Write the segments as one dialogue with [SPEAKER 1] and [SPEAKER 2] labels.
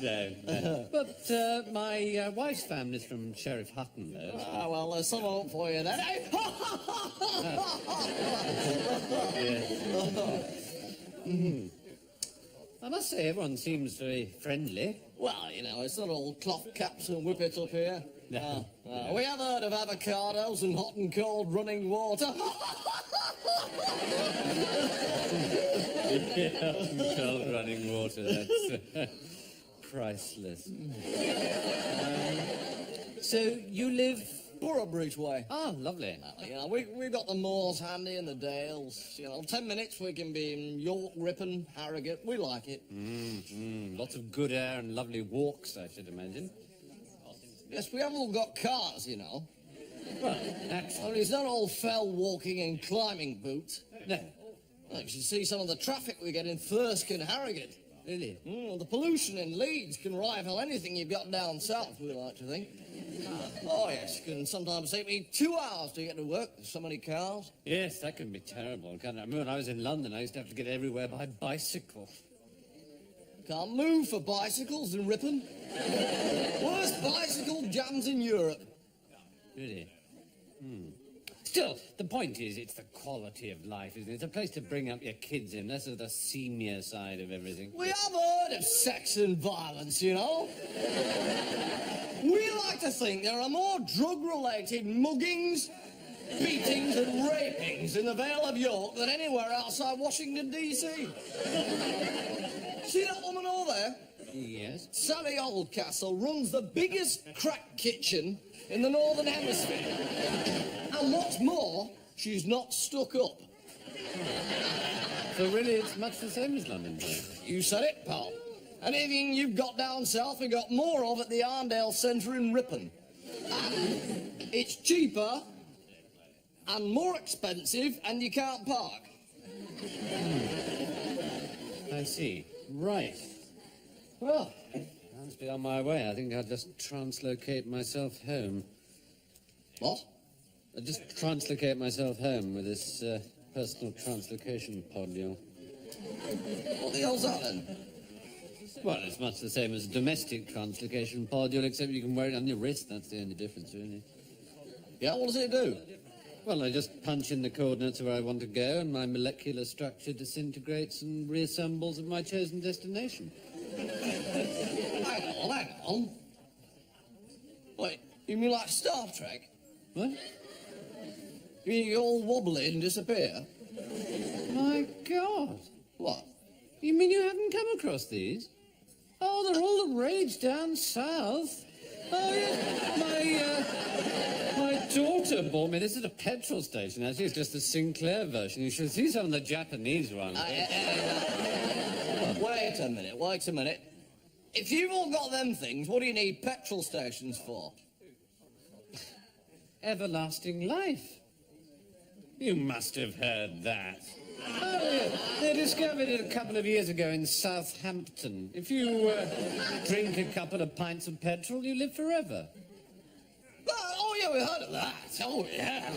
[SPEAKER 1] No. But my wife's family's from Sheriff Hutton, though.
[SPEAKER 2] Ah, well, there's some hope for you then.
[SPEAKER 1] I must say, everyone seems very friendly.
[SPEAKER 2] Well, you know, it's not all cloth caps and whippets up here.
[SPEAKER 1] No.
[SPEAKER 2] We have heard of avocados and hot and cold running water.
[SPEAKER 1] Cold running water, that's priceless. So you live...
[SPEAKER 2] Boroughbridge way.
[SPEAKER 1] Oh, lovely.
[SPEAKER 2] You know, we've got the moors handy and the dales. You know, 10 minutes we can be in York, Ripon, Harrogate. We like it.
[SPEAKER 1] Lots of good air and lovely walks, I should imagine.
[SPEAKER 2] Yes, we haven't all got cars, you know.
[SPEAKER 1] Well, actually...
[SPEAKER 2] I mean, it's not all fell walking and climbing boots.
[SPEAKER 1] No.
[SPEAKER 2] Well, you should see some of the traffic we get in Thirsk and Harrogate.
[SPEAKER 1] Really?
[SPEAKER 2] The pollution in Leeds can rival anything you've got down south, we like to think. Oh, yes, it can sometimes take me 2 hours to get to work. There's so many cars.
[SPEAKER 1] Yes, that can be terrible. I remember when I was in London, I used to have to get everywhere by bicycle.
[SPEAKER 2] Can't move for bicycles in Ripon. Worst bicycle jams in Europe.
[SPEAKER 1] Really? Still, the point is, it's the quality of life, isn't it? It's a place to bring up your kids in, less of the senior side of everything.
[SPEAKER 2] We have heard of sex and violence, you know. We like to think there are more drug-related muggings, beatings and rapings in the Vale of York than anywhere outside Washington, D.C. See that woman over there?
[SPEAKER 1] Yes?
[SPEAKER 2] Sally Oldcastle runs the biggest crack kitchen in the Northern Hemisphere. And what's more, she's not stuck up.
[SPEAKER 1] So really, it's much the same as London, though.
[SPEAKER 2] You said it, pal. Anything you've got down south, we got more of at the Arndale Centre in Ripon. And it's cheaper and more expensive, and you can't park.
[SPEAKER 1] I see. Right. Well, I must be on my way. I think I'll just translocate myself home.
[SPEAKER 2] What?
[SPEAKER 1] I'll just translocate myself home with this personal translocation pod deal.
[SPEAKER 2] What the hell's that, then?
[SPEAKER 1] Well, it's much the same as a domestic translocation pod deal, except you can wear it on your wrist. That's the only difference, really.
[SPEAKER 2] Yeah, what does it do?
[SPEAKER 1] Well, I just punch in the coordinates where I want to go, and my molecular structure disintegrates and reassembles at my chosen destination.
[SPEAKER 2] Hang on. Wait, you mean like Star Trek?
[SPEAKER 1] What?
[SPEAKER 2] You mean you all wobbly and disappear?
[SPEAKER 1] My God.
[SPEAKER 2] What?
[SPEAKER 1] You mean you haven't come across these? Oh, they're all the rage down south. Oh, yeah. My daughter bought me this at a petrol station. Actually, it's just the Sinclair version. You should see some of the Japanese ones.
[SPEAKER 2] Wait a minute. If you've all got them things, what do you need petrol stations for?
[SPEAKER 1] Everlasting life. You must have heard that. Oh, yeah. They discovered it a couple of years ago in Southampton. If you drink a couple of pints of petrol, you live forever.
[SPEAKER 2] Oh, yeah, we heard of that. Oh, yeah.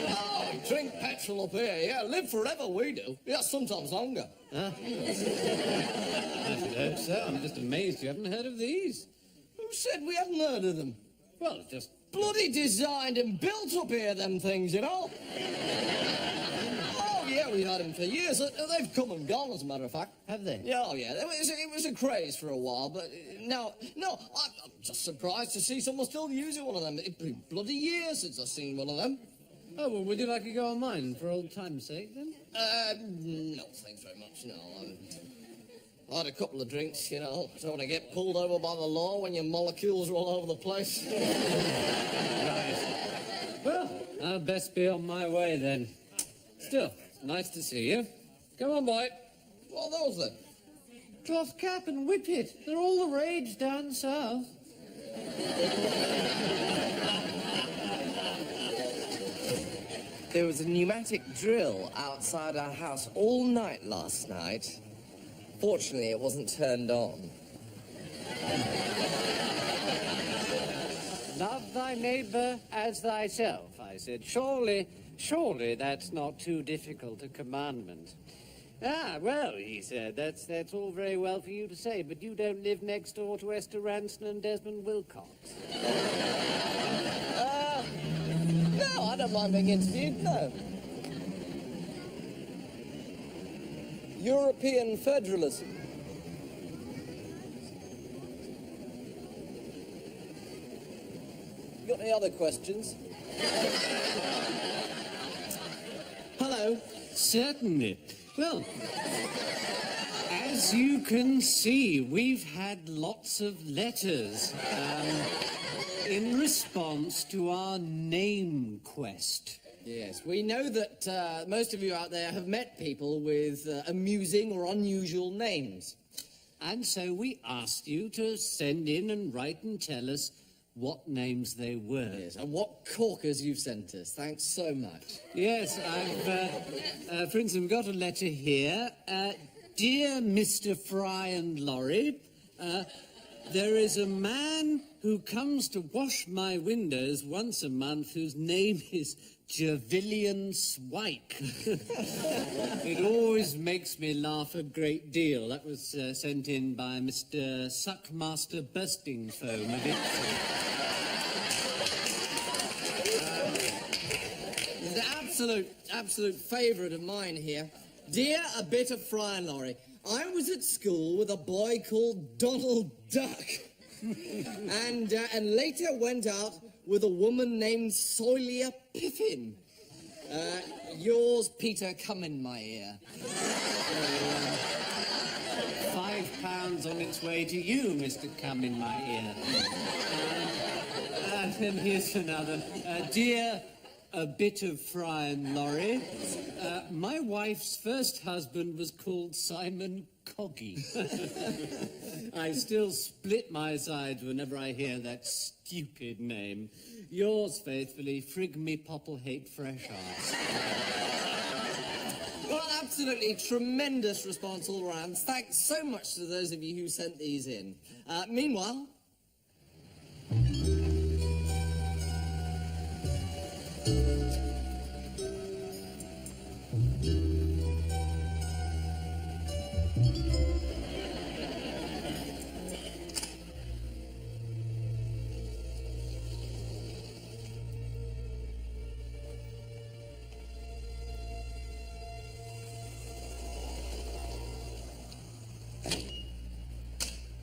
[SPEAKER 2] Oh, we drink petrol up here. Yeah, live forever, we do. Yeah, sometimes longer.
[SPEAKER 1] Huh? I should hope so. I'm just amazed you haven't heard of these.
[SPEAKER 2] Who said we hadn't heard of them?
[SPEAKER 1] Well, just...
[SPEAKER 2] Bloody designed and built up here, them things, you know? Oh, yeah, we had them for years. They've come and gone, as a matter of fact.
[SPEAKER 1] Have they?
[SPEAKER 2] Yeah, oh, yeah. It was a craze for a while, but now, no, I'm just surprised to see someone still using one of them. It's been bloody years since I've seen one of them.
[SPEAKER 1] Oh, well, would you like to go on mine for old time's sake, then?
[SPEAKER 2] No, thanks very much, no. I had a couple of drinks, you know. Don't want to get pulled over by the law when your molecules are all over the place.
[SPEAKER 1] Right. Well, I'll best be on my way, then. Still, it's nice to see you. Come on, boy.
[SPEAKER 2] What are those, then?
[SPEAKER 1] Cloth cap and whippet. They're all the rage down south.
[SPEAKER 3] There was a pneumatic drill outside our house all night last night. Fortunately, it wasn't turned on.
[SPEAKER 1] Love thy neighbour as thyself, I said. Surely that's not too difficult a commandment. Ah, well, he said, that's all very well for you to say, but you don't live next door to Esther Ranson and Desmond Wilcox.
[SPEAKER 3] No, I don't mind being interviewed, no. European federalism. Got any other questions?
[SPEAKER 2] Hello.
[SPEAKER 1] Certainly. Well, as you can see, we've had lots of letters in response to our name quest.
[SPEAKER 2] Yes, we know that most of you out there have met people with amusing or unusual names.
[SPEAKER 1] And so we asked you to send in and write and tell us what names they were.
[SPEAKER 2] Yes, and what corkers you've sent us. Thanks so much.
[SPEAKER 1] Yes, I've, for instance, we've got a letter here. Dear Mr. Fry and Laurie, there is a man who comes to wash my windows once a month whose name is Javillian Swike. It always makes me laugh a great deal. That was sent in by Mr. Suckmaster Bursting Foam of Ipswich.
[SPEAKER 2] An absolute favourite of mine here. Dear a bit of Fry and Laurie, I was at school with a boy called Donald Duck. and later went out with a woman named Soilia Piffin. Yours, Peter, come in my ear.
[SPEAKER 1] £5 on its way to you, Mr. Come in my ear. And then here's another. Dear a bit of Fry and Laurie, my wife's first husband was called Simon Coggy. I still split my sides whenever I hear that stupid name. Yours faithfully, Frig Me Popple Hate Fresh Arse.
[SPEAKER 2] Well, absolutely tremendous response all around. Thanks so much to those of you who sent these in. Meanwhile...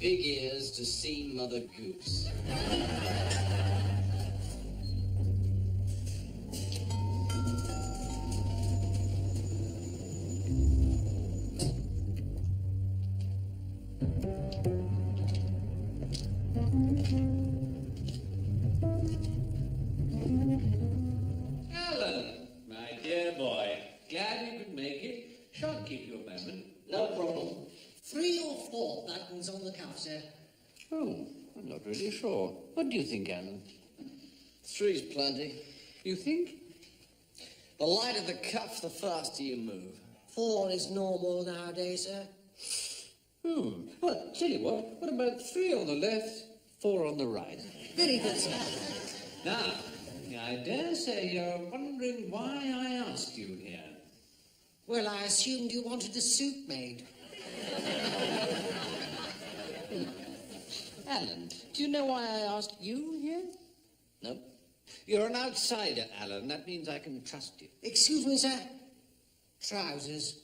[SPEAKER 3] Big ears to see Mother Goose.
[SPEAKER 1] Alan, my dear boy, glad you could make it. Shan't keep you a moment.
[SPEAKER 3] No problem.
[SPEAKER 4] 3 or 4 buttons on the cuff, sir.
[SPEAKER 1] Oh, I'm not really sure. What do you think, Alan?
[SPEAKER 3] 3's plenty.
[SPEAKER 1] You think?
[SPEAKER 3] The lighter the cuff, the faster you move.
[SPEAKER 4] 4 is normal nowadays, sir.
[SPEAKER 1] Well, tell you what about 3 on the left, 4 on the right?
[SPEAKER 4] Very good, sir.
[SPEAKER 1] Now, I dare say you're wondering why I asked you here.
[SPEAKER 4] Well, I assumed you wanted a soup made.
[SPEAKER 1] Alan, do you know why I asked you here?
[SPEAKER 3] No?
[SPEAKER 1] You're an outsider, Alan. That means I can trust you.
[SPEAKER 4] Excuse me, sir. Trousers.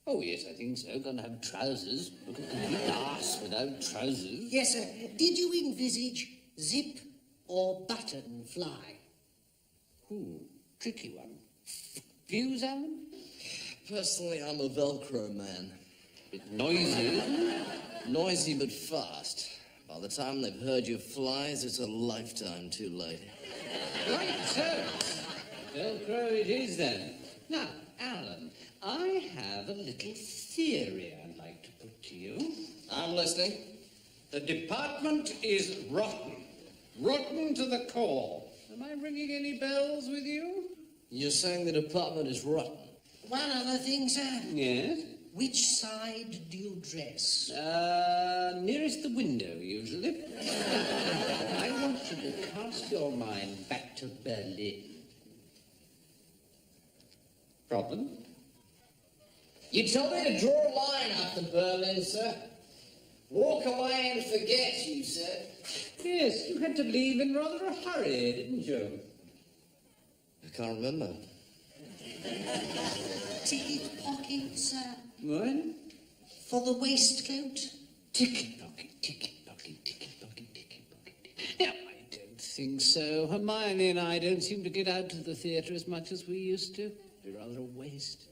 [SPEAKER 1] Oh, yes, I think so. Gonna have trousers. Look at complete arse without trousers.
[SPEAKER 4] Yes, sir. Did you envisage zip or button fly?
[SPEAKER 1] Tricky one. Views, Alan?
[SPEAKER 3] Personally, I'm a Velcro man.
[SPEAKER 1] Bit noisy, isn't it?
[SPEAKER 3] Noisy but fast. By the time they've heard your flies, it's a lifetime too late.
[SPEAKER 1] Right, so, Velcro it is then. Now, Alan, I have a little theory I'd like to put to you.
[SPEAKER 3] I'm listening.
[SPEAKER 1] The department is rotten. Rotten to the core. Am I ringing any bells with you?
[SPEAKER 3] You're saying the department is rotten?
[SPEAKER 4] One other thing, sir.
[SPEAKER 1] Yes?
[SPEAKER 4] Which side do you dress?
[SPEAKER 1] Nearest the window, usually. I want you to cast your mind back to Berlin. Problem?
[SPEAKER 2] You told me to draw a line after Berlin, sir. Walk away and forget, you said.
[SPEAKER 1] Yes, you had to leave in rather a hurry, didn't you?
[SPEAKER 2] I can't remember.
[SPEAKER 4] Ticket pocket, sir.
[SPEAKER 1] What?
[SPEAKER 4] For the waistcoat.
[SPEAKER 1] Ticket pocket, ticket pocket, ticket pocket, ticket pocket. No, I don't think so. Hermione and I don't seem to get out to the theatre as much as we used to. It'd be rather a waste.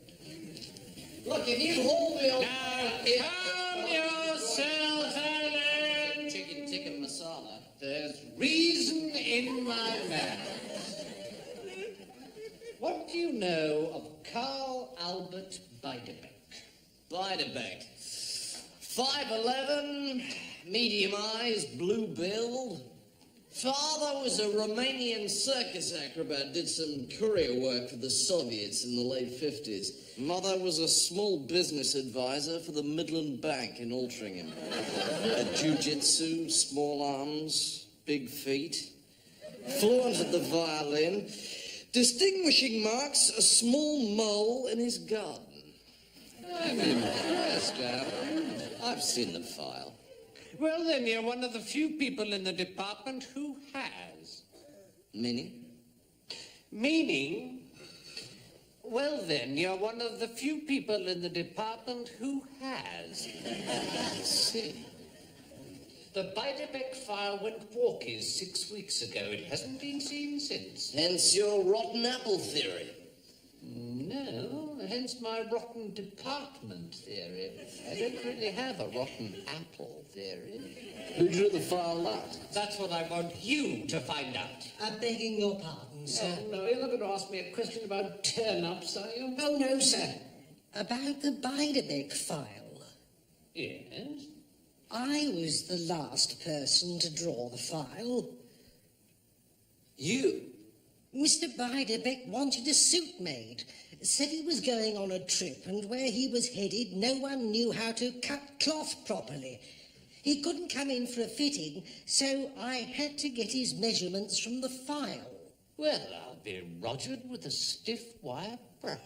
[SPEAKER 2] Look, if you hold me on...
[SPEAKER 1] Now, calm yourself, Ellen!
[SPEAKER 2] Chicken tikka masala.
[SPEAKER 1] There's reason in my mouth. What do you know of Carl Albert Beiderbecke?
[SPEAKER 2] Beiderbecke. 5'11", medium eyes, blue build. Father was a Romanian circus acrobat, did some courier work for the Soviets in the late 50s. Mother was a small business advisor for the Midland Bank in Altrincham. Had jiu-jitsu, small arms, big feet. Fluent at the violin. Distinguishing marks, a small mole in his garden.
[SPEAKER 1] I'm impressed, Alan.
[SPEAKER 2] I've seen the file.
[SPEAKER 1] Well, then, you're one of the few people in the department who has.
[SPEAKER 2] Meaning?
[SPEAKER 1] Meaning? Well, then, you're one of the few people in the department who has.
[SPEAKER 2] I see.
[SPEAKER 1] The Beiderbecke file went walkies 6 weeks ago. It hasn't been seen since.
[SPEAKER 2] Hence your rotten apple theory.
[SPEAKER 1] No, hence my rotten department theory. I don't really have a rotten apple theory.
[SPEAKER 2] Who drew the file last?
[SPEAKER 1] That's what I want you to find out.
[SPEAKER 4] Begging your pardon, sir.
[SPEAKER 1] Oh, no, you're not going to ask me a question about turnips, are you?
[SPEAKER 4] Oh, no, sir. About the Beiderbecke file.
[SPEAKER 1] Yes.
[SPEAKER 4] I was the last person to draw the file.
[SPEAKER 2] You?
[SPEAKER 4] Mr. Beiderbecke wanted a suit made. Said he was going on a trip, and where he was headed, no one knew how to cut cloth properly. He couldn't come in for a fitting, so I had to get his measurements from the file.
[SPEAKER 1] Well, I'll be rogered with a stiff wire brush.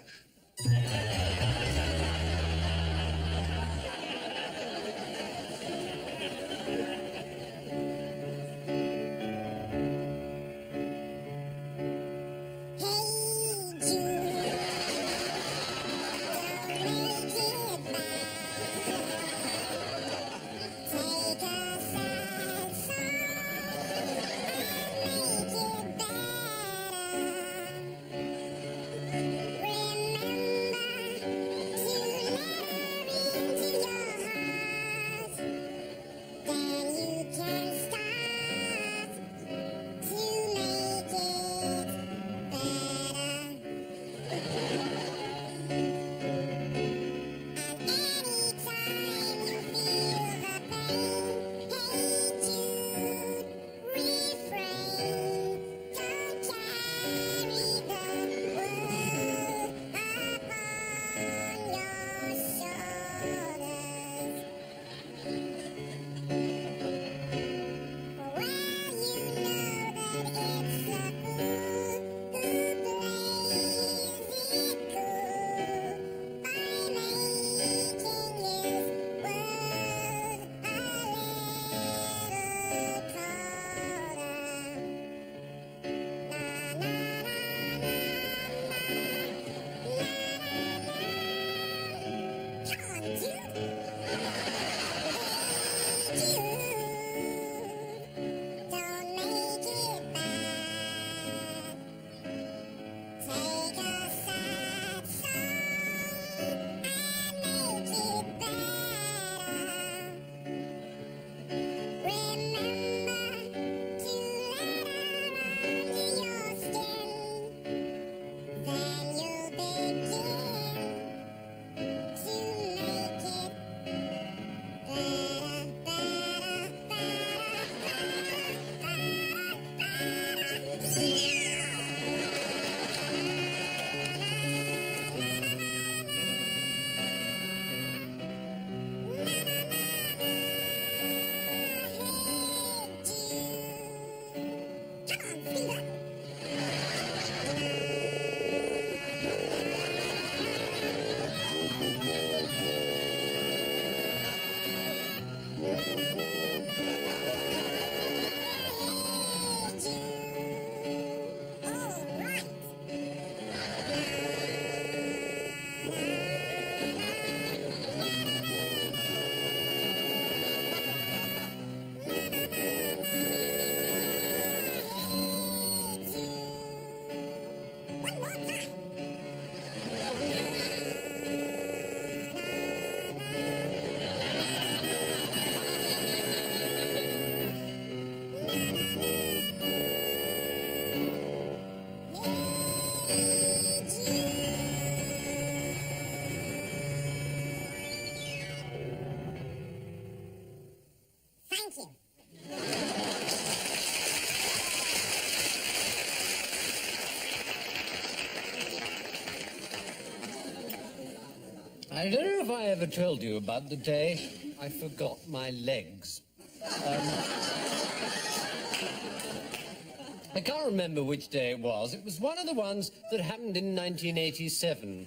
[SPEAKER 3] dancing.
[SPEAKER 1] I don't know if I ever told you about the day I forgot my legs. I can't remember which day it was. It was one of the ones that happened in 1987.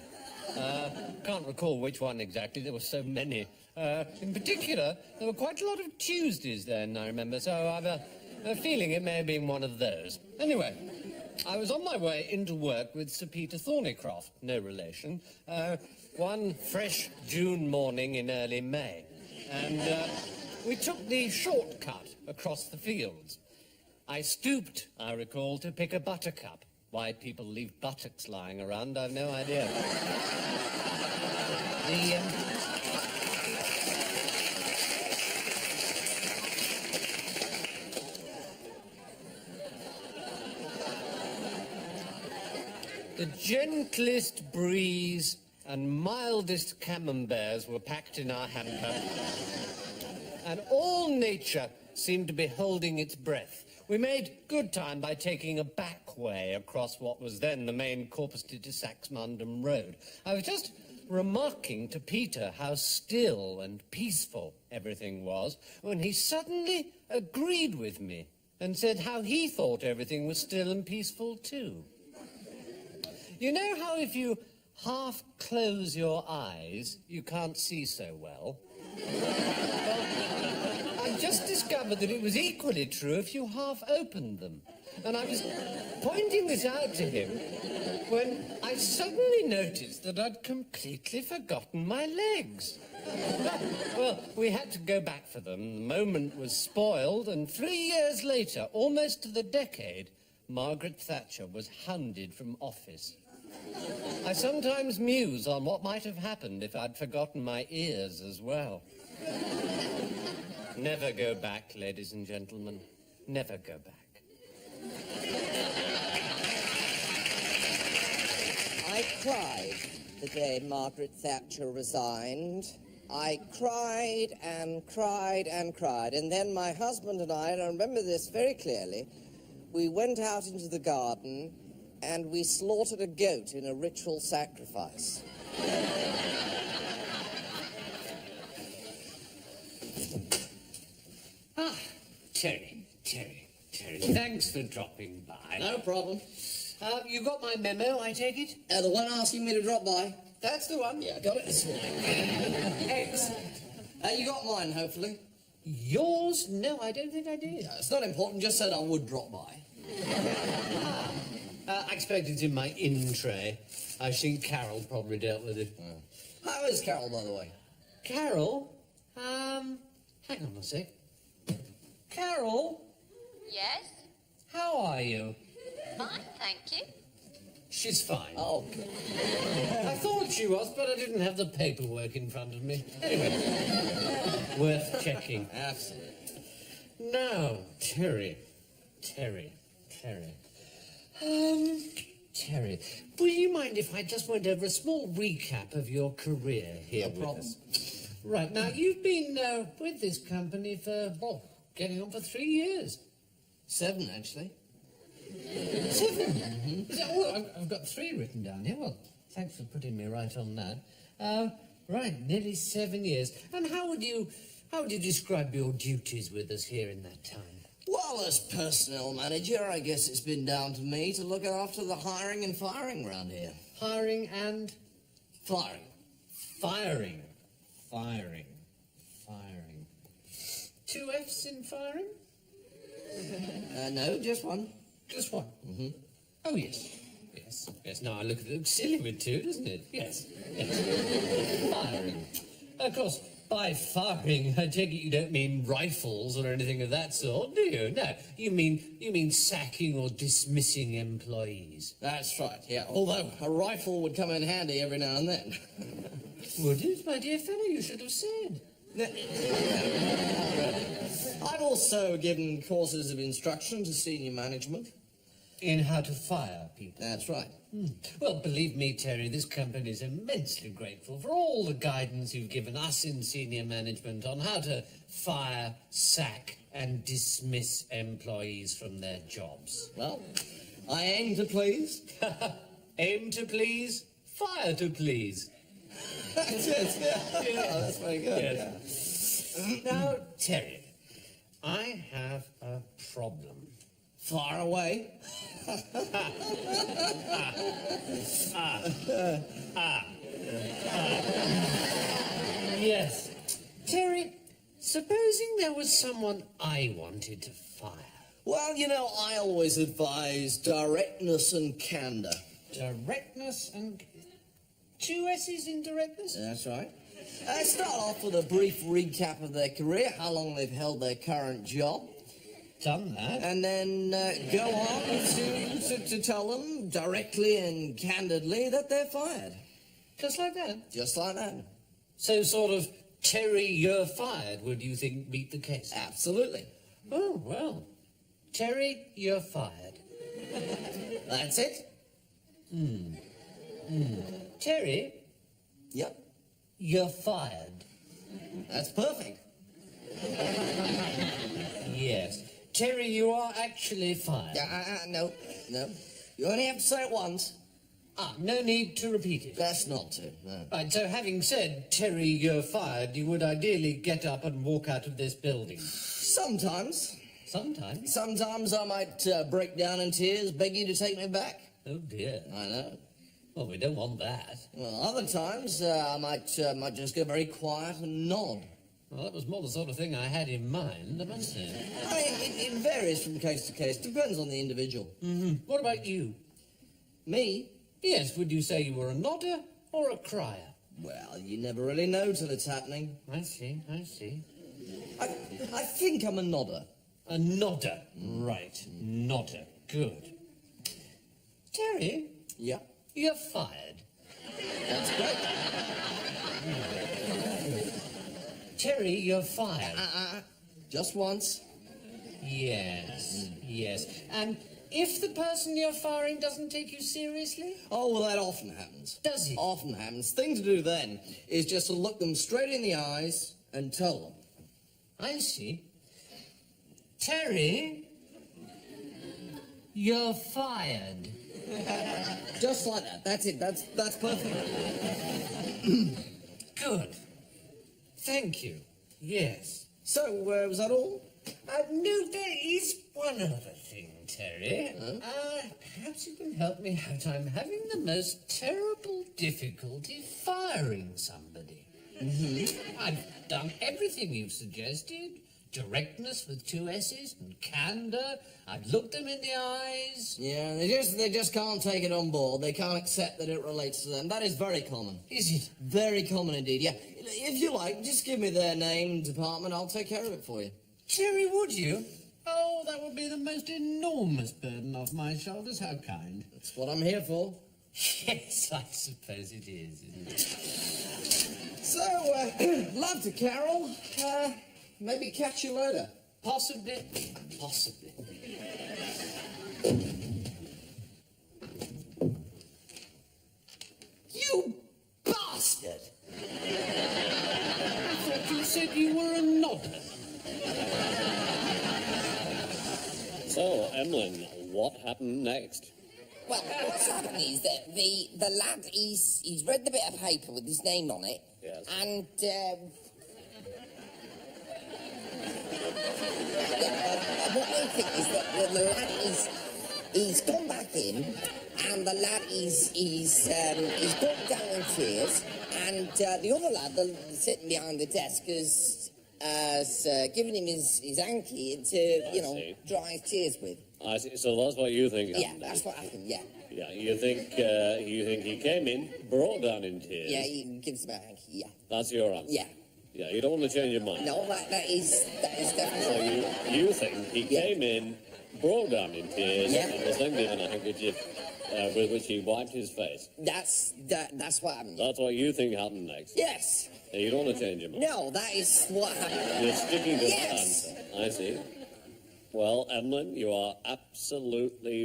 [SPEAKER 1] Can't recall which one exactly. There were so many. In particular, there were quite a lot of Tuesdays then, I remember, so I've a feeling it may have been one of those. Anyway, I was on my way into work with Sir Peter Thornycroft, no relation, one fresh June morning in early May. And we took the shortcut across the fields. I stooped, I recall, to pick a buttercup. Why people leave buttocks lying around, I've no idea. The gentlest breeze and mildest camemberts were packed in our hamper, and all nature seemed to be holding its breath. We made good time by taking a back way across what was then the main Corpus de Saxmundham road. I was just remarking to Peter how still and peaceful everything was when he suddenly agreed with me and said how he thought everything was still and peaceful too. You know how if you half close your eyes, you can't see so well? Well, I just discovered that it was equally true if you half opened them. And I was pointing this out to him when I suddenly noticed that I'd completely forgotten my legs. Well, we had to go back for them. The moment was spoiled, and 3 years later, almost to the decade, Margaret Thatcher was hounded from office. I sometimes muse on what might have happened if I'd forgotten my ears as well. Never go back, ladies and gentlemen. Never go back.
[SPEAKER 3] I cried the day Margaret Thatcher resigned. I cried and cried and cried. And then my husband and I remember this very clearly, we went out into the garden and we slaughtered a goat in a ritual sacrifice.
[SPEAKER 1] Ah, Terry. Thanks for dropping by.
[SPEAKER 2] No problem.
[SPEAKER 1] You got my memo, I take it?
[SPEAKER 2] The one asking me to drop by?
[SPEAKER 1] That's the one.
[SPEAKER 2] Yeah, I got it this morning.
[SPEAKER 1] Excellent.
[SPEAKER 2] You got mine, hopefully?
[SPEAKER 1] Yours? No, I don't think I did.
[SPEAKER 2] Yeah, it's not important, just said I would drop by.
[SPEAKER 1] I expect it's in my in tray. I think Carol probably dealt with it.
[SPEAKER 2] How is Carol, by the way?
[SPEAKER 1] Carol? Hang on a sec. Carol?
[SPEAKER 5] Yes?
[SPEAKER 1] How are you?
[SPEAKER 5] Fine, thank you.
[SPEAKER 1] She's fine.
[SPEAKER 2] Oh, okay.
[SPEAKER 1] I thought she was, but I didn't have the paperwork in front of me. Anyway, worth checking.
[SPEAKER 2] Absolutely.
[SPEAKER 1] Now, Terry, will you mind if I just went over a small recap of your career here with us? Right, now, you've been with this company for, getting on for 3 years.
[SPEAKER 2] 7, actually.
[SPEAKER 1] 7? Mm-hmm. I've got 3 written down here. Well, thanks for putting me right on that. Right, nearly 7 years. And how would you describe your duties with us here in that time?
[SPEAKER 2] Well, as personnel manager, I guess it's been down to me to look after the hiring and firing around here.
[SPEAKER 1] Hiring and?
[SPEAKER 2] Firing.
[SPEAKER 1] Firing. 2 F's in firing?
[SPEAKER 2] No, just one.
[SPEAKER 1] Just one?
[SPEAKER 2] Mm-hmm.
[SPEAKER 1] Oh, yes. Now I look at it, looks silly with 2, doesn't it? Yes. Firing. Of course, by firing, I take it you don't mean rifles or anything of that sort, do you? No, you mean sacking or dismissing employees.
[SPEAKER 2] That's right, yeah. Although a rifle would come in handy every now and then.
[SPEAKER 1] Would it, my dear fellow? You should have said.
[SPEAKER 2] I've also given courses of instruction to senior management.
[SPEAKER 1] in how to fire people.
[SPEAKER 2] That's right.
[SPEAKER 1] Well, believe me, Terry, this company is immensely grateful for all the guidance you've given us in senior management on how to fire, sack, and dismiss employees from their jobs.
[SPEAKER 2] Well, I aim to please.
[SPEAKER 1] Aim to please, fire to please.
[SPEAKER 2] That's it, yeah. That's very good.
[SPEAKER 1] Yes. Now, Terry, I have a problem.
[SPEAKER 2] Far away.
[SPEAKER 1] Yes. Terry, supposing there was someone I wanted to fire.
[SPEAKER 2] Well, you know, I always advise directness and candour.
[SPEAKER 1] Directness and... 2 S's in directness?
[SPEAKER 2] That's right. Start off with a brief recap of their career, how long they've held their current job,
[SPEAKER 1] Done that.
[SPEAKER 2] and then go on to tell them directly and candidly that they're fired.
[SPEAKER 1] Just like that.
[SPEAKER 2] Just like that.
[SPEAKER 1] So sort of, Terry, you're fired, would you think meet the case?
[SPEAKER 2] Absolutely.
[SPEAKER 1] Oh, well. Terry, you're fired.
[SPEAKER 2] That's it.
[SPEAKER 1] Terry,
[SPEAKER 2] Yep.
[SPEAKER 1] you're fired.
[SPEAKER 2] That's perfect.
[SPEAKER 1] Yes. Terry, you are actually fired.
[SPEAKER 2] No. You only have to say it once.
[SPEAKER 1] No need to repeat it.
[SPEAKER 2] Best not to, no.
[SPEAKER 1] Right, so having said, Terry, you're fired, you would ideally get up and walk out of this building.
[SPEAKER 2] Sometimes.
[SPEAKER 1] Sometimes.
[SPEAKER 2] Sometimes I might break down in tears, beg you to take me back.
[SPEAKER 1] Oh, dear.
[SPEAKER 2] I know.
[SPEAKER 1] Well, we don't want that.
[SPEAKER 2] Well, other times I might just go very quiet and nod.
[SPEAKER 1] Well, that was more the sort of thing I had in mind, I must say.
[SPEAKER 2] I mean, it varies from case to case. Depends on the individual.
[SPEAKER 1] What about you?
[SPEAKER 2] Me?
[SPEAKER 1] Yes, would you say you were a nodder or a crier?
[SPEAKER 2] Well, you never really know till it's happening.
[SPEAKER 1] I see.
[SPEAKER 2] I think I'm a nodder.
[SPEAKER 1] A nodder. Right, nodder. Good. Terry,
[SPEAKER 2] Yeah.
[SPEAKER 1] you're fired.
[SPEAKER 2] That's great.
[SPEAKER 1] Terry, you're fired.
[SPEAKER 2] Just once.
[SPEAKER 1] Yes. And if the person you're firing doesn't take you seriously?
[SPEAKER 2] Oh, well, that often happens.
[SPEAKER 1] Does it?
[SPEAKER 2] Often happens. Thing to do then is just to look them straight in the eyes and tell them.
[SPEAKER 1] I see. Terry, you're fired.
[SPEAKER 2] Just like that. That's it. That's perfect.
[SPEAKER 1] Good. Thank you. Yes.
[SPEAKER 2] So, was that all?
[SPEAKER 1] No, there is one other thing, Terry. Perhaps you can help me out. I'm having the most terrible difficulty firing somebody. I've done everything you've suggested. Directness with 2 S's and candour. I've looked them in the eyes.
[SPEAKER 2] Yeah, they just can't take it on board. They can't accept that it relates to them. That is very common.
[SPEAKER 1] Is it?
[SPEAKER 2] Very common indeed, yeah. If you like, just give me their name, department, I'll take care of it for you.
[SPEAKER 1] Terry, would you? Oh, that would be the most enormous burden off my shoulders. How kind.
[SPEAKER 2] That's what I'm here for.
[SPEAKER 1] Yes, I suppose it is, isn't it?
[SPEAKER 2] So, love to carol. Maybe catch you later.
[SPEAKER 1] Possibly.
[SPEAKER 2] You bastard!
[SPEAKER 1] I thought you said you were a nodder.
[SPEAKER 6] So, Emlyn, what happened next?
[SPEAKER 3] Well, what's happened is that the lad, he's read the bit of paper with his name on it.
[SPEAKER 6] Yes.
[SPEAKER 3] And, what I think is that the lad he's gone back in, and the lad he's broke down in tears, and the other lad sitting behind the desk has given him his hanky to, you know,
[SPEAKER 6] see.
[SPEAKER 3] dry his tears with.
[SPEAKER 6] I see. So that's what you think
[SPEAKER 3] Yeah,
[SPEAKER 6] happened.
[SPEAKER 3] that's what happened, yeah.
[SPEAKER 6] Yeah, you think he came in, broke down in tears.
[SPEAKER 3] Yeah, he gives him a hanky, yeah.
[SPEAKER 6] That's your answer.
[SPEAKER 3] Yeah.
[SPEAKER 6] Yeah, you don't want to change your mind.
[SPEAKER 3] No, that is
[SPEAKER 6] So
[SPEAKER 3] definitely...
[SPEAKER 6] you think he
[SPEAKER 3] Yeah.
[SPEAKER 6] came in, broke down in tears,
[SPEAKER 3] Yeah.
[SPEAKER 6] and was then given a handkerchief with which he wiped his face.
[SPEAKER 3] That's what happened.
[SPEAKER 6] That's what you think happened next.
[SPEAKER 3] Yes.
[SPEAKER 6] And you don't want to change your mind.
[SPEAKER 3] No, that is what happened.
[SPEAKER 6] You're sticking to
[SPEAKER 3] Yes.
[SPEAKER 6] the answer. I see. Well, Emlyn, you are absolutely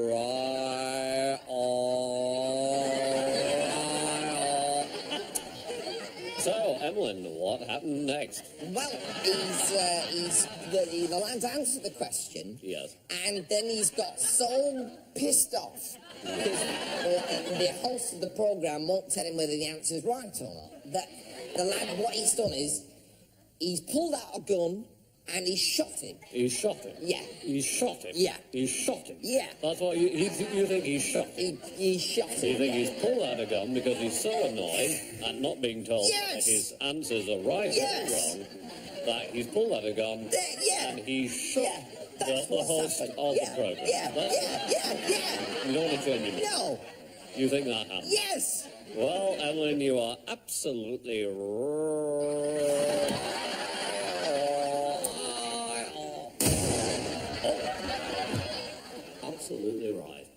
[SPEAKER 6] right on. So, Emlyn, what happened next?
[SPEAKER 3] Well, the lad's answered the question.
[SPEAKER 6] Yes.
[SPEAKER 3] And then he's got so pissed off because the host of the programme won't tell him whether the answer's right or not. That the lad, what he's done is, he's pulled out a gun and he shot him.
[SPEAKER 6] He shot him?
[SPEAKER 3] Yeah.
[SPEAKER 6] He shot him?
[SPEAKER 3] Yeah.
[SPEAKER 6] He shot him?
[SPEAKER 3] Yeah.
[SPEAKER 6] That's what you think he shot him?
[SPEAKER 3] He shot him.
[SPEAKER 6] You think he's pulled out a gun because he's so annoyed at not being told
[SPEAKER 3] Yes.
[SPEAKER 6] that his answers are right
[SPEAKER 3] Yes.
[SPEAKER 6] or wrong, that he's pulled out a gun
[SPEAKER 3] Yeah.
[SPEAKER 6] and he shot
[SPEAKER 3] Yeah.
[SPEAKER 6] the
[SPEAKER 3] That's what's
[SPEAKER 6] host
[SPEAKER 3] happened.
[SPEAKER 6] of
[SPEAKER 3] Yeah.
[SPEAKER 6] the programme.
[SPEAKER 3] Yeah.
[SPEAKER 6] That's-
[SPEAKER 3] Yeah.
[SPEAKER 6] You don't want to change your mind.
[SPEAKER 3] No.
[SPEAKER 6] You think that happened?
[SPEAKER 3] Yes.
[SPEAKER 6] Well, Emlyn, you are absolutely absolutely right.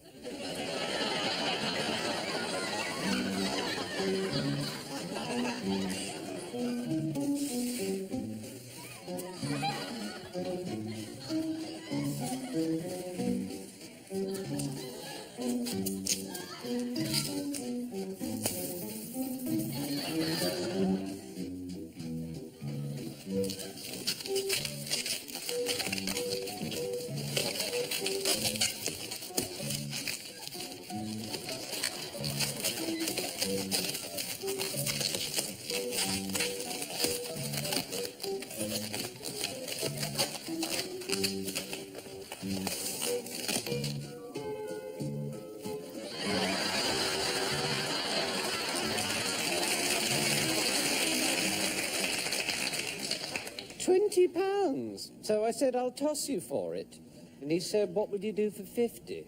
[SPEAKER 1] £20. So I said, I'll toss you for it. And he said, what would you do for 50?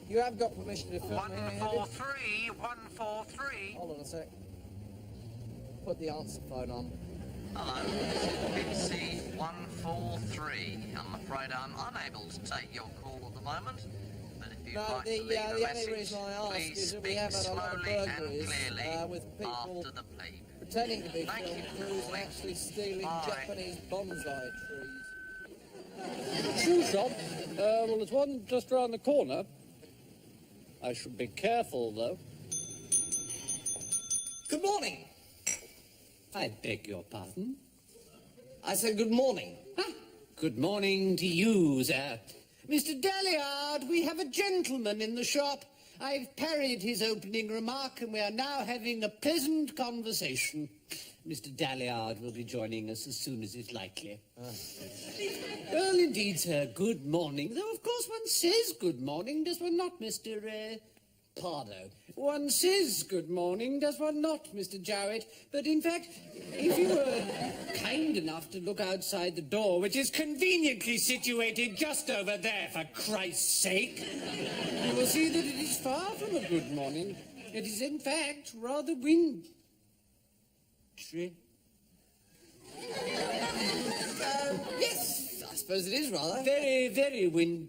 [SPEAKER 2] You have got permission to film me, have you?
[SPEAKER 7] 143, 143.
[SPEAKER 2] Hold on a sec. Put the answer phone on.
[SPEAKER 7] Hello, BBC 143. I'm afraid I'm unable to take your call at the moment. But if you'd
[SPEAKER 2] No,
[SPEAKER 7] like
[SPEAKER 2] the
[SPEAKER 7] to leave a
[SPEAKER 2] only
[SPEAKER 7] message,
[SPEAKER 2] reason I ask
[SPEAKER 7] please
[SPEAKER 2] is that we
[SPEAKER 7] speak
[SPEAKER 2] have had a lot of
[SPEAKER 7] slowly and
[SPEAKER 2] burglaries
[SPEAKER 7] clearly
[SPEAKER 2] with people
[SPEAKER 7] after the beep.
[SPEAKER 2] pretending to be
[SPEAKER 7] Thank
[SPEAKER 2] film
[SPEAKER 7] you for
[SPEAKER 2] crews and
[SPEAKER 7] calling.
[SPEAKER 2] actually stealing
[SPEAKER 7] Bye.
[SPEAKER 2] Japanese bonsai trees.
[SPEAKER 1] Shoe shop? Well, there's one just round the corner. I should be careful, though.
[SPEAKER 2] Good morning.
[SPEAKER 1] I beg your pardon.
[SPEAKER 2] I said good morning.
[SPEAKER 1] Ah, good morning to you, sir. Mr. Dalliard, we have a gentleman in the shop. I've parried his opening remark, and we are now having a pleasant conversation. Mr. Dalliard will be joining us as soon as is likely. Well, indeed, sir, good morning. Though, of course, one says good morning, does one not, Mr. Pardo? One says good morning, does one not, Mr. Jowett? But, in fact, if you were kind enough to look outside the door, which is conveniently situated just over there, for Christ's sake, you will see that it is far from a good morning. It is, in fact, rather wintry.
[SPEAKER 2] Yes, I suppose it is rather.
[SPEAKER 1] Very, very wintry.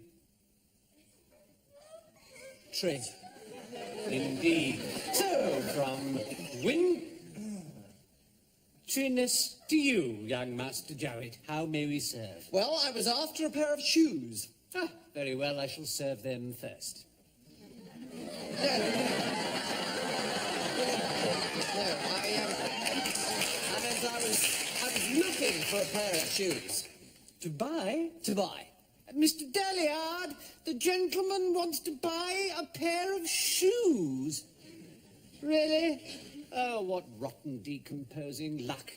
[SPEAKER 1] Indeed. So, from wintriness to you, young Master Jowett, how may we serve?
[SPEAKER 2] Well, I was after a pair of shoes.
[SPEAKER 1] Ah, very well, I shall serve them first.
[SPEAKER 2] I was looking for a pair of shoes.
[SPEAKER 1] To buy?
[SPEAKER 2] To buy.
[SPEAKER 1] Mr. Dalliard, the gentleman wants to buy a pair of shoes. Really? Oh, what rotten decomposing luck.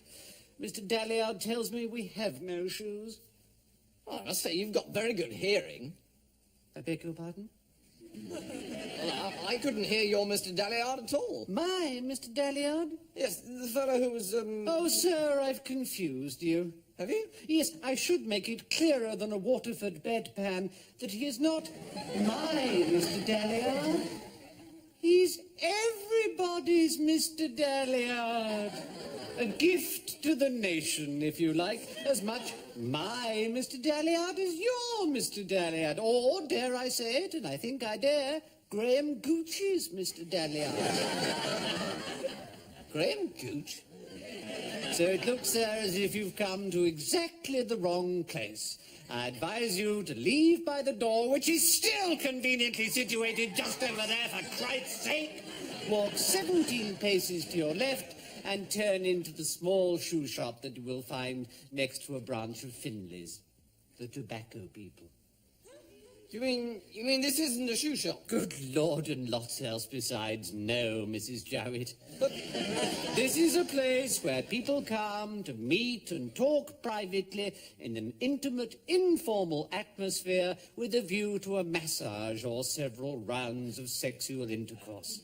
[SPEAKER 1] Mr. Dalliard tells me we have no shoes.
[SPEAKER 2] Oh, I must say, you've got very good hearing.
[SPEAKER 1] I beg your pardon?
[SPEAKER 2] Well, I couldn't hear your Mr. Dalliard at all.
[SPEAKER 1] My Mr. Dalliard?
[SPEAKER 2] Yes, the fellow who was,
[SPEAKER 1] Oh, sir, I've confused you.
[SPEAKER 2] Have you?
[SPEAKER 1] Yes, I should make it clearer than a Waterford bedpan that he is not my Mr. Dalliard. He's everybody's Mr. Dalliard. A gift to the nation, if you like, as much my Mr. Dalliard as your Mr. Dalliard. Or, dare I say it, and I think I dare, Graham Gooch's, Mr. Dahlia.
[SPEAKER 2] Graham Gooch?
[SPEAKER 1] So it looks, sir, as if you've come to exactly the wrong place. I advise you to leave by the door, which is still conveniently situated just over there, for Christ's sake. Walk 17 paces to your left and turn into the small shoe shop that you will find next to a branch of Finley's, the tobacco people.
[SPEAKER 2] You mean this isn't a shoe shop?
[SPEAKER 1] Good Lord, and lots else besides. No, Mrs. Jowett. But this is a place where people come to meet and talk privately in an intimate, informal atmosphere with a view to a massage or several rounds of sexual intercourse.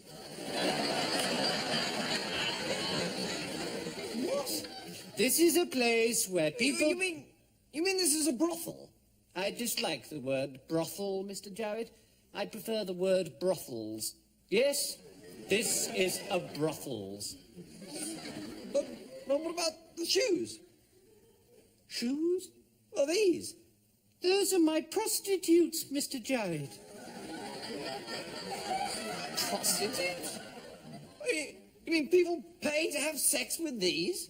[SPEAKER 2] What?
[SPEAKER 1] This is a place where people...
[SPEAKER 2] You mean this is a brothel?
[SPEAKER 1] I dislike the word brothel, Mr. Jowett. I prefer the word brothels. Yes, this is a brothels.
[SPEAKER 2] But what about the shoes?
[SPEAKER 1] Shoes?
[SPEAKER 2] Well, these.
[SPEAKER 1] Those are my prostitutes, Mr. Jowett.
[SPEAKER 2] Prostitutes? You mean people pay to have sex with these?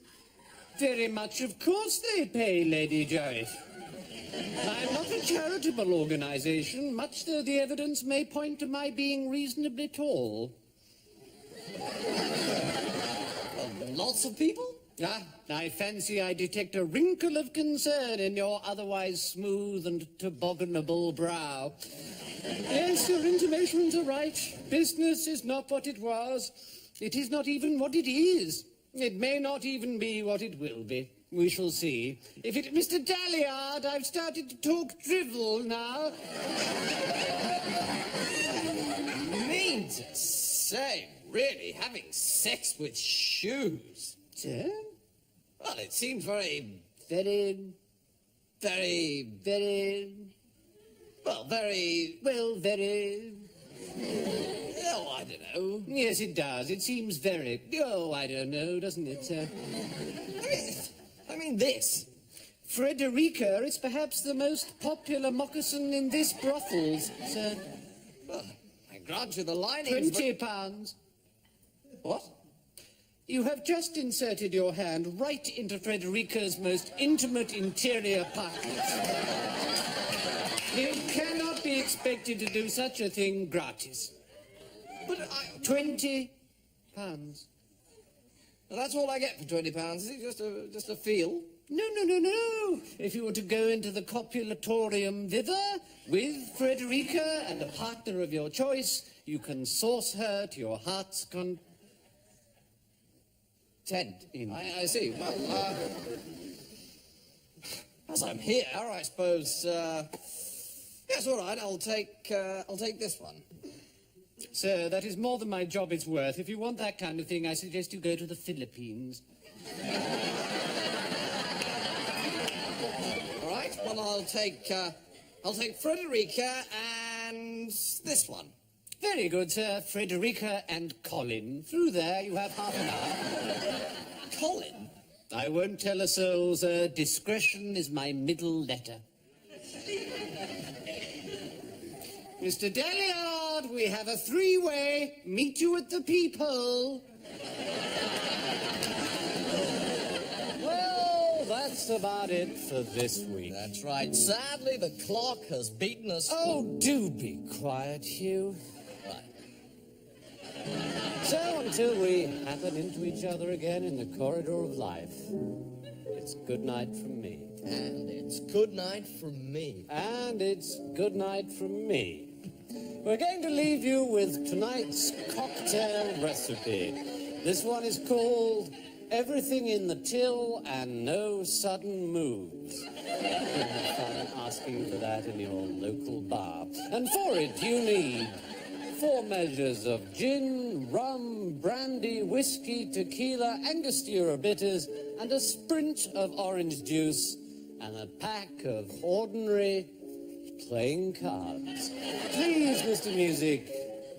[SPEAKER 1] Very much, of course they pay, Lady Jowett. I'm not a charitable organisation, much though the evidence may point to my being reasonably tall.
[SPEAKER 2] Lots of people?
[SPEAKER 1] Ah, I fancy I detect a wrinkle of concern in your otherwise smooth and tobogganable brow. Yes, your intimations are right. Business is not what it was. It is not even what it is. It may not even be what it will be. We shall see. If it... Mr. Dalliard, I've started to talk drivel now.
[SPEAKER 2] You mean to say, really, having sex with shoes?
[SPEAKER 1] Sir?
[SPEAKER 2] Well, it seems very...
[SPEAKER 1] Very...
[SPEAKER 2] Well, very...
[SPEAKER 1] Well, very...
[SPEAKER 2] Oh, I don't know.
[SPEAKER 1] Yes, it does. It seems very... Oh, I don't know, doesn't it, sir?
[SPEAKER 2] I mean this.
[SPEAKER 1] Frederica is perhaps the most popular moccasin in this brothels, sir.
[SPEAKER 2] Well, I grant you the linings,
[SPEAKER 1] £20.
[SPEAKER 2] What?
[SPEAKER 1] You have just inserted your hand right into Frederica's most intimate interior pocket. You cannot be expected to do such a thing gratis.
[SPEAKER 2] But
[SPEAKER 1] £20.
[SPEAKER 2] Well, that's all I get for £20. Is it just a feel?
[SPEAKER 1] No. If you were to go into the copulatorium thither with Frederica and a partner of your choice, you can sauce her to your heart's content.
[SPEAKER 2] I see. Well, as I'm here, I suppose. Yes, all right. I'll take this one.
[SPEAKER 1] Sir, that is more than my job is worth. If you want that kind of thing, I suggest you go to the Philippines.
[SPEAKER 2] All right. Well, I'll take Frederica and this one.
[SPEAKER 1] Very good, sir. Frederica and Colin. Through there, you have half an hour.
[SPEAKER 2] Colin?
[SPEAKER 1] I won't tell a soul, sir. Discretion is my middle letter. Mr. Dalliard, we have a three-way. Meet you at the peephole. Well, that's about it for this week.
[SPEAKER 2] That's right. Sadly, the clock has beaten us.
[SPEAKER 1] Oh, do be quiet, Hugh.
[SPEAKER 2] Right.
[SPEAKER 1] So, until we happen into each other again in the corridor of life, it's good night from me.
[SPEAKER 2] And it's good night from me.
[SPEAKER 1] And it's good night from me. We're going to leave you with tonight's cocktail recipe. This one is called Everything in the Till and No Sudden Moves. You can have fun asking for that in your local bar. And for it, you need 4 measures of gin, rum, brandy, whiskey, tequila, Angostura bitters, and a sprint of orange juice, and a pack of ordinary playing cards. Please, Mr. Music,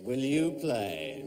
[SPEAKER 1] will you play?